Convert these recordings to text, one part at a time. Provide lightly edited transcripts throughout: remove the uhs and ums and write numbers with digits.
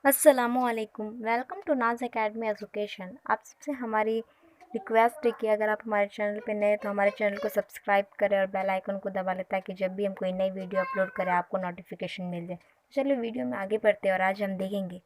अस्सलामुअलैकुम। Welcome to नाज academy education. आप सबसे हमारी रिक्वेस्ट है कि अगर आप हमारे चैनल पे नए तो हमारे चैनल को सब्सक्राइब करें और बेल आइकन को दबा लें ताकि जब भी हम कोई नई वीडियो अपलोड करें आपको नोटिफिकेशन मिल जाए। चलिए वीडियो में आगे बढ़ते हैं और आज हम देखेंगे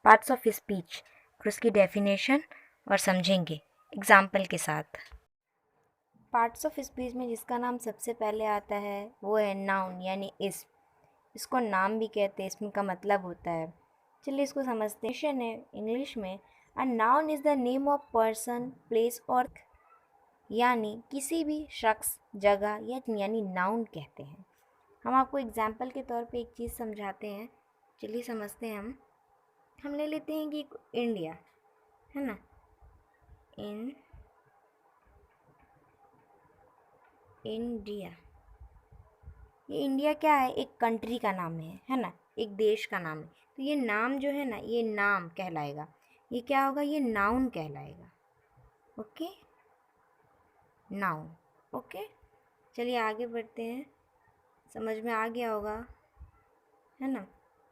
पार्ट्स ऑफ स्पीच और उसकी डेफिनेशन और समझेंगे एग्जाम्पल के साथ। पार्ट्स ऑफ स्पीच में जिसका नाम सबसे पहले आता है वो है नाउन यानी इसम। इसको नाम भी कहते हैं, इसम का मतलब होता है। चलिए इसको समझते हैं। क्वेश्चन है इंग्लिश में, a noun is the name of person place और, यानी किसी भी शख्स जगह या यानी नाउन कहते हैं। हम आपको एग्जाम्पल के तौर पे एक चीज़ समझाते हैं। चलिए समझते हैं। हम ले लेते हैं कि इंडिया है ना। इन इंडिया, ये इंडिया क्या है? एक कंट्री का नाम है ना, एक देश का नाम है। तो ये नाम जो है ना, ये नाम कहलाएगा। ये क्या होगा? ये नाउन कहलाएगा। Okay, noun. ओके, चलिए आगे बढ़ते हैं। समझ में आ गया होगा है ना।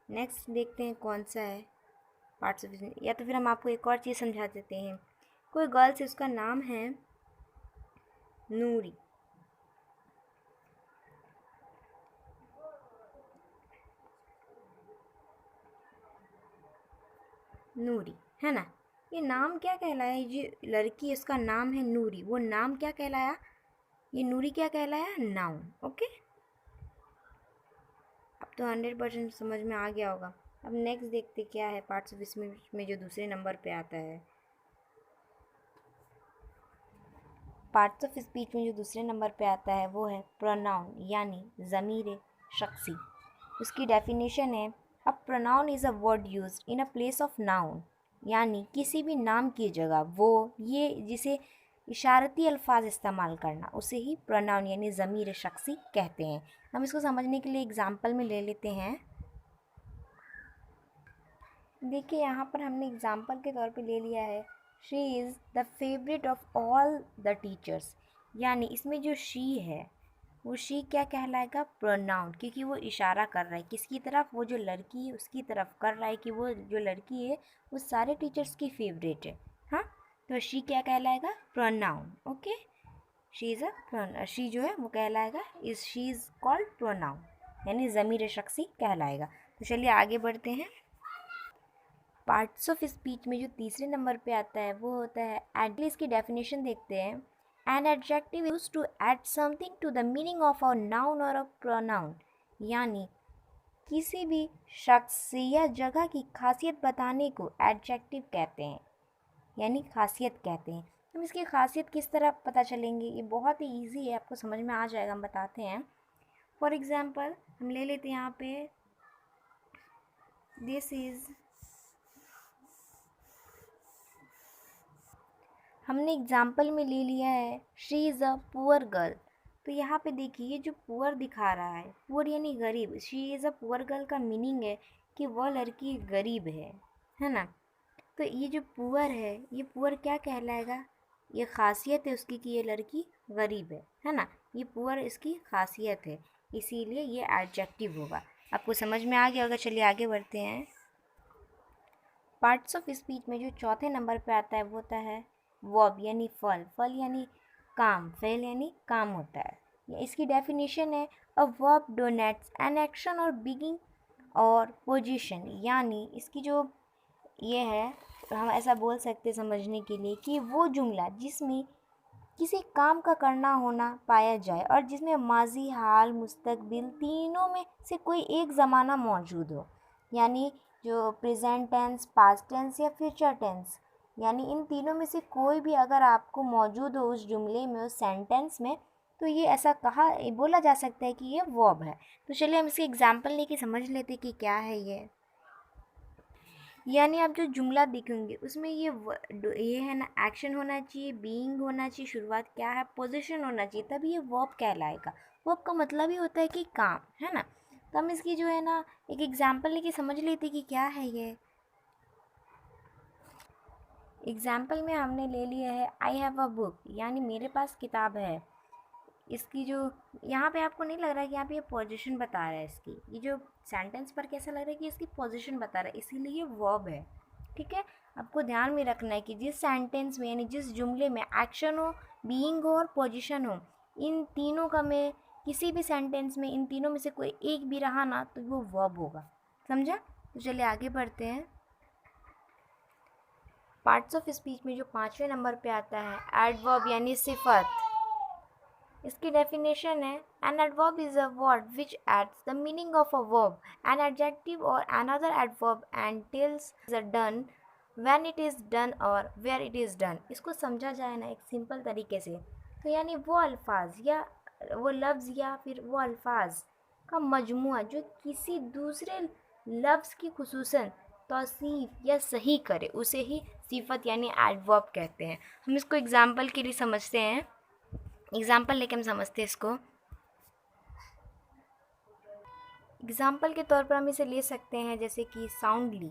नेक्स्ट देखते हैं कौन सा है पार्ट्स ऑफ, या तो फिर हम आपको एक और चीज़ समझा देते हैं। कोई गर्ल्स है, उसका नाम है नूरी। नूरी है ना, ये नाम क्या कहलाया? ये लड़की है, उसका नाम है नूरी। वो नाम क्या कहलाया? ये नूरी क्या कहलाया? नाउन। ओके, अब तो 100% समझ में आ गया होगा। अब नेक्स्ट देखते क्या है पार्ट्स ऑफ स्पीच में जो दूसरे नंबर पे आता है। पार्ट्स ऑफ स्पीच में जो दूसरे नंबर पे आता है वो है प्रोनाउन यानी ज़मीर शख्सी। उसकी डेफिनेशन है, a pronoun is a word used in a place of noun, यानी किसी भी नाम की जगह वो ये जिसे इशारती अल्फाज इस्तेमाल करना, उसे ही प्रोनाउन यानी ज़मीर शख्सी कहते हैं। हम इसको समझने के लिए एग्जांपल में ले लेते हैं। देखिए यहाँ पर हमने एग्जांपल के तौर पे ले लिया है, she is the favourite of all the teachers. यानी इसमें जो शी है वो शी क्या कहलाएगा? प्रोनाउन, क्योंकि वो इशारा कर रहा है किसकी तरफ? वो जो लड़की है उसकी तरफ कर रहा है कि वो जो लड़की है वो सारे टीचर्स की फेवरेट है। हाँ, तो शी क्या कहलाएगा? Pronoun. Okay, she is a she जो है वो कहलाएगा is she is called pronoun, यानी ज़मीर शख्सी कहलाएगा। तो चलिए आगे बढ़ते हैं। पार्ट्स ऑफ स्पीच में जो तीसरे नंबर पे आता है वो होता है एडजेक्टिव। इसकी डेफिनेशन देखते हैं। An adjective use to add something to the meaning of a noun और अ प्रोनाउन, यानी किसी भी शख्स या जगह की खासियत बताने को एडजेक्टिव कहते हैं, यानी खासियत कहते हैं। हम इसकी खासियत किस तरह पता चलेंगे? ये बहुत ही ईजी है, आपको समझ में आ जाएगा। हम बताते हैं। फॉर एग्ज़ाम्पल हम ले लेते हैं यहाँ पे, दिस इज़, हमने एग्जाम्पल में ले लिया है she is a poor girl. तो यहाँ पे देखिए ये जो पुअर दिखा रहा है, पुअर यानी गरीब, she is a poor girl का मीनिंग है कि वह लड़की गरीब है ना। तो ये जो पुअर ये पुअर क्या कहलाएगा? ये खासियत है उसकी कि ये लड़की गरीब है ना। ये पुअर इसकी खासियत है, इसीलिए ये एडजेक्टिव होगा। आपको समझ में आ गया होगा। चलिए आगे बढ़ते हैं। पार्ट्स ऑफ स्पीच में जो चौथे नंबर पे आता है वो होता है वर्ब यानी फल। फल यानी काम, फेल यानी काम होता है। इसकी डेफिनेशन है, a verb denotes an action और बिगिंग और पोजीशन, यानी इसकी जो ये है, हम ऐसा बोल सकते समझने के लिए कि वो जुमला जिसमें किसी काम का करना होना पाया जाए और जिसमें माजी, हाल, मुस्तकबिल तीनों में से कोई एक ज़माना मौजूद हो, यानी जो प्रेजेंट टेंस, पास्ट टेंस या फ्यूचर टेंस, यानी इन तीनों में से कोई भी अगर आपको मौजूद हो उस जुमले में, उस सेंटेंस में, तो ये ऐसा बोला जा सकता है कि ये वर्ब है। तो चलिए हम इसके एग्जाम्पल लेके समझ लेते कि क्या है ये। यानी आप जो जुमला देखेंगे उसमें ये है ना, एक्शन होना चाहिए, बीइंग होना चाहिए, शुरुआत क्या है, पोजीशन होना चाहिए, तभी ये वर्ब कहलाएगा। वर्ब का मतलब ही होता है कि काम, है ना। तो हम इसकी जो है ना एक एग्जाम्पल लेके समझ लेते कि क्या है ये। एग्जाम्पल में हमने ले लिया है आई हैव अ बुक, यानी मेरे पास किताब है। इसकी जो यहाँ पे आपको नहीं लग रहा है कि यहाँ पे ये पोजीशन बता रहा है इसकी, ये जो सेंटेंस पर कैसा लग रहा है कि इसकी पोजीशन बता रहा है, इसीलिए ये वर्ब है। ठीक है, आपको ध्यान में रखना है कि जिस सेंटेंस में यानी जिस जुमले में एक्शन हो, बीइंग हो और पोजीशन हो, इन तीनों का में किसी भी सेंटेंस में इन तीनों में से कोई एक भी रहा ना तो वो वर्ब होगा। समझा? तो चलिए आगे बढ़ते हैं। पार्ट्स ऑफ स्पीच में जो 5वें नंबर पे आता है एडवर्ब यानी सिफत। इसकी डेफिनेशन है an adverb is a word which adds the meaning of a verb, an adjective और another adverb and tells the done when it is done और वेयर इट इज़ डन। इसको समझा जाए ना एक सिंपल तरीके से तो यानी वो अल्फाज या वो लफ्ज़ या फिर वो अल्फाज का मजमुआ जो किसी दूसरे लफ्ज़ की खुसूसन तौसीफ या सही करे उसे ही सिफत यानी एडवर्ब कहते हैं। हम इसको एग्जाम्पल के लिए समझते हैं, एग्जाम्पल लेके हम समझते हैं इसको। एग्जाम्पल के तौर पर हम इसे ले सकते हैं जैसे कि साउंडली,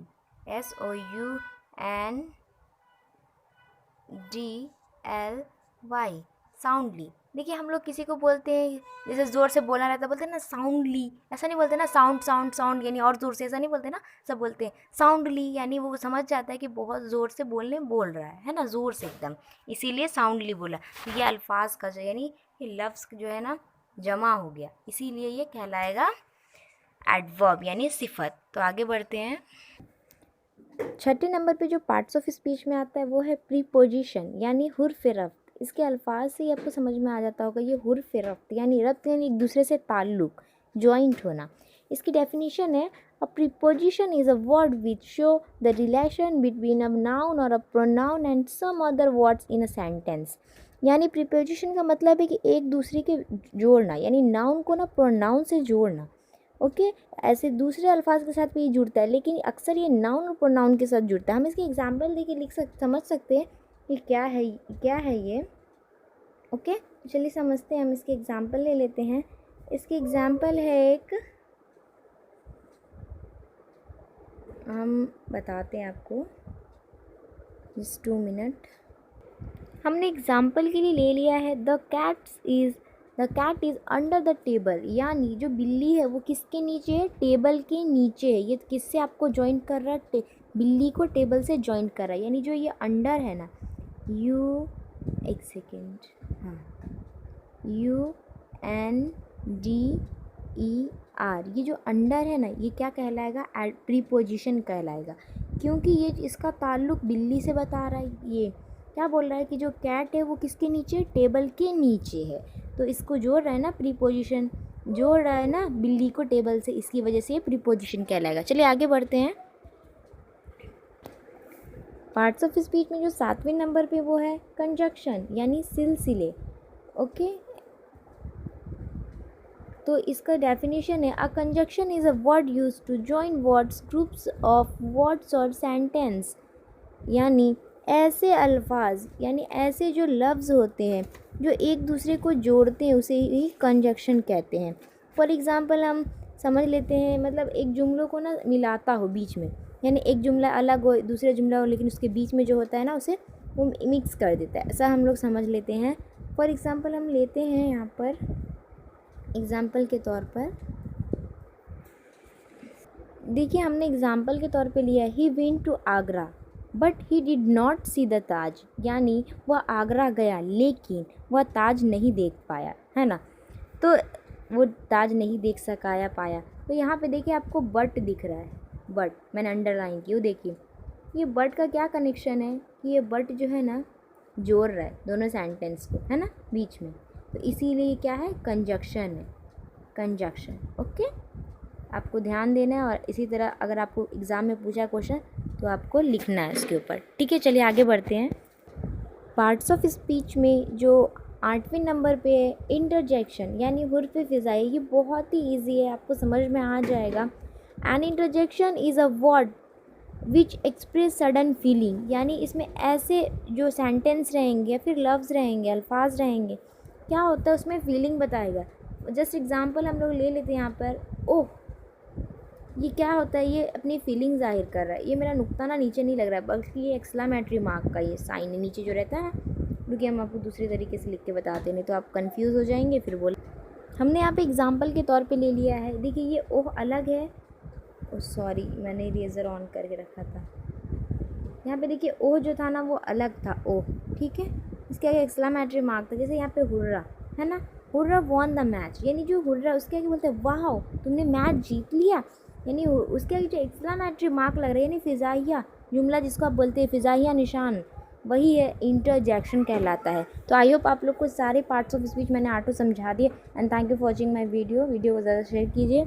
SOUNDLY, साउंडली। देखिए हम लोग किसी को बोलते हैं जैसे ज़ोर से बोलना रहता है बोलते हैं ना साउंडली, ऐसा नहीं बोलते ना साउंड साउंड साउंड यानी और ज़ोर से, ऐसा नहीं बोलते ना, सब बोलते हैं साउंडली यानी वो समझ जाता है कि बहुत ज़ोर से बोल रहा है ना, ज़ोर से एकदम, इसीलिए साउंडली बोला। तो ये अल्फाज का जो यानी ये लफ्ज़ जो है ना जमा हो गया, इसीलिए ये कहलाएगा एडवर्ब यानी सिफत। तो आगे बढ़ते हैं। 6ठे नंबर पे जो पार्ट्स ऑफ स्पीच में आता है वो है प्रीपोजिशन यानी हुर्फ रफ्त। इसके अल्फाज से ही आपको समझ में आ जाता होगा ये हुर्फ रफ्त यानी एक दूसरे से ताल्लुक़, जॉइंट होना। इसकी डेफिनेशन है a preposition is a word which show the relation between a noun और a pronoun and some other words in a sentence. यानी प्रीपोजिशन का मतलब है कि एक दूसरे के जोड़ना, यानी नाउन को ना प्रोनाउन से जोड़ना। ओके ऐसे दूसरे अल्फाज के साथ भी ये जुड़ता है, लेकिन अक्सर ये नाउन और प्रोनाउन के साथ जुड़ता है। हम इसके एग्जाम्पल देके समझ सकते हैं कि क्या है ये। ओके चलिए समझते हैं, हम इसके एग्जाम्पल ले लेते हैं। इसके एग्जाम्पल है एक, हम बताते हैं आपको, जस्ट 2 मिनट। हमने एग्जाम्पल के लिए ले लिया है the cat is under the table, यानी जो बिल्ली है वो किसके नीचे है, टेबल के नीचे है। ये किससे आपको ज्वाइन कर रहा है, बिल्ली को टेबल से ज्वाइन कर रहा है। यानी जो ये अंडर है ना, एक सेकेंड, हाँ, UNDER, ये जो अंडर है ना ये क्या कहलाएगा, प्रीपोजिशन कहलाएगा, क्योंकि ये इसका ताल्लुक़ बिल्ली से बता रहा है। ये क्या बोल रहा है कि जो कैट है वो किसके नीचे, टेबल के नीचे है, तो इसको जोड़ रहा है ना, प्रीपोजिशन जोड़ रहा है ना बिल्ली को टेबल से, इसकी वजह से ये प्रीपोजिशन कहलाएगा। चलिए आगे बढ़ते हैं। पार्ट्स ऑफ स्पीच में जो 7वें नंबर पे वो है कंजक्शन यानी सिलसिले। ओके तो इसका डेफिनेशन है a conjunction is a word use to join words, groups of words और सेंटेंस। यानी ऐसे अल्फाज यानी ऐसे जो लफ्ज़ होते हैं जो एक दूसरे को जोड़ते हैं उसे ही कंजक्शन कहते हैं। फॉर एग्ज़ाम्पल हम समझ लेते हैं, मतलब एक जुमलों को ना मिलाता हो बीच में, यानी एक जुमला अलग हो दूसरा जुमला हो लेकिन उसके बीच में जो होता है ना उसे वो मिक्स कर देता है, ऐसा हम लोग समझ लेते हैं। फॉर एग्ज़ाम्पल हम लेते हैं यहाँ पर एग्ज़ाम्पल के तौर पर, देखिए हमने एग्ज़ाम्पल के तौर पे लिया he went to Agra but he did not see the Taj, यानी वह आगरा गया लेकिन वह ताज नहीं देख पाया, है ना, तो वो ताज नहीं देख सकाया पाया। तो यहाँ पे देखिए आपको बट दिख रहा है, बट मैंने अंडरलाइन की, वो देखिए ये बट का क्या कनेक्शन है कि ये बट जो है ना जोड़ रहा है दोनों सेंटेंस को, है ना बीच में, तो इसीलिए क्या है, कंजक्शन है, कंजक्शन। ओके आपको ध्यान देना है, और इसी तरह अगर आपको एग्ज़ाम में पूछा क्वेश्चन तो आपको लिखना है उसके ऊपर। ठीक है चलिए आगे बढ़ते हैं। पार्ट्स ऑफ स्पीच में जो 8वें नंबर पे है इंटरजेक्शन यानी हुर्फ फ़िज़ाई। ये बहुत ही ईजी है, आपको समझ में आ जाएगा। An interjection is a word which express sudden feeling, यानी इसमें ऐसे जो सेंटेंस रहेंगे या फिर लफ्ज़ रहेंगे, अल्फाज रहेंगे, क्या होता है उसमें फीलिंग बताएगा। जस्ट एग्जांपल हम लोग ले लेते हैं यहाँ पर, ओह ये क्या होता है, ये अपनी फीलिंग ज़ाहिर कर रहा है। ये मेरा नुक्ता ना नीचे नहीं लग रहा है बल्कि ये एक्सक्लेमेटरी मार्क का ये साइन नीचे जो रहता है रुकिए हम आपको दूसरे तरीके से लिख के बताते, नहीं तो आप कंफ्यूज हो जाएंगे फिर बोल। हमने यहाँ पे एग्जाम्पल के तौर पे ले लिया है। देखिए ये ओह अलग है, ओ सॉरी मैंने इरेज़र ऑन करके रखा था। यहाँ पे देखिए ओह जो था ना वो अलग था, ओह ठीक है। इसके आगे एक्सक्लेमेटरी मार्क था, जैसे यहाँ पे हुर्रा है ना, हुर्रा वॉन द मैच, यानी जो हुर्रा उसके आगे बोलते हैं वाह तुमने मैच जीत लिया, यानी उसके आगे जो एक्सक्लेमेटरी मार्क लग रहा है, यानी फ़िज़ाइया जुमला जिसको आप बोलते हैं फ़िज़ाइया निशान, वही है इंटरजेक्शन कहलाता है। तो आई होप आप लोग को सारे पार्ट्स ऑफ स्पीच मैंने ऑटो समझा दिए। And thank you for watching my video को ज़्यादा शेयर कीजिए।